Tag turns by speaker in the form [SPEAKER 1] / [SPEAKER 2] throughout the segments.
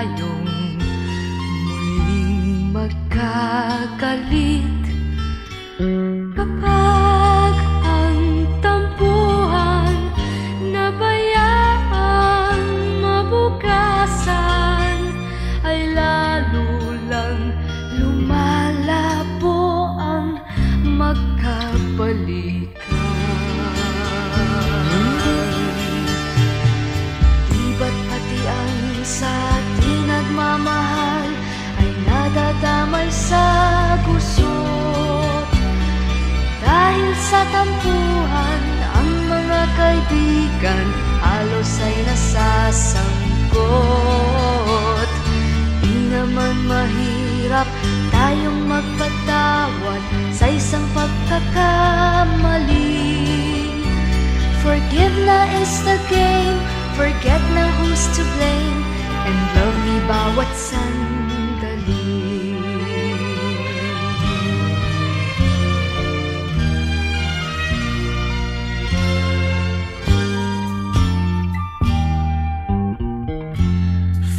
[SPEAKER 1] tayong muling magkakalit. Kapag ang tampuhan nabayaan mabukasan, ay lalo lang lumalabo ang magkabalikan. Di ba't pati ang sa ating nagmamahal ay nadadamay sa gusot? Dahil sa tampuhan, ang mga kaibigan halos ay nasasangkot. Di naman mahirap tayong magpatawad sa isang pagkakamali. Forgive na is the game, forget na who's to blame, and love me bawat sandali.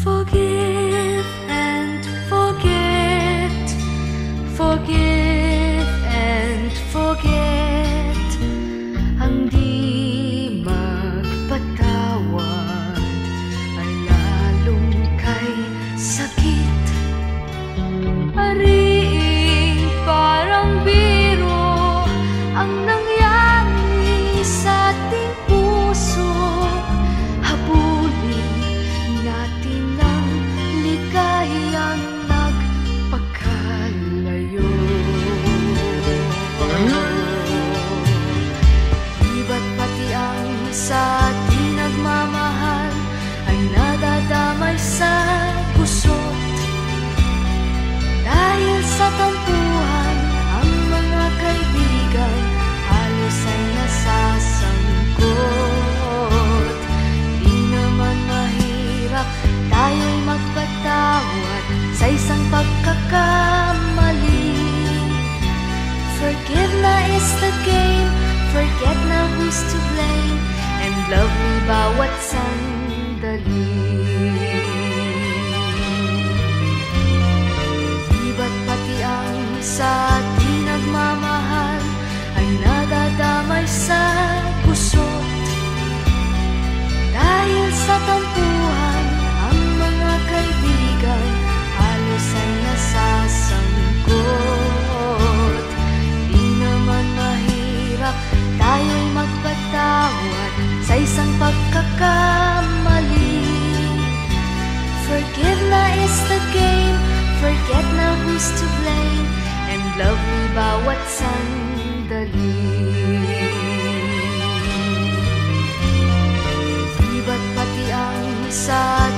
[SPEAKER 1] Forgive and forget, forgive and forget. Ang di magpatawad ay lalong kay sakit. Ariing parang biro ang nangyari sa ating puso. Habulin natin ang ligayang nagpakalayo. Di ba't pati ang sa ating nagmamahal ay nadadamay sa gusot? Dahil sa tampuhan, ang mga kaibigan halos ay nasasangkot. Di naman mahirap tayo'y magpatawad sa isang pagkakamali. Forgive na is the game, forget na who's to blame, and love me bawat sandali. Di ba't pati ang sa ating nagmamahal ay nadadamay sa gusot? Dahil sa tampuhan, ang mga kaibigan halos ay nasasangkot. Di naman mahirap tayo'y magpatawad sa isang pagkakamali. Forgive na is the game, forget na who's to blame, and love me bawat sandali. Di ba't pati ang sa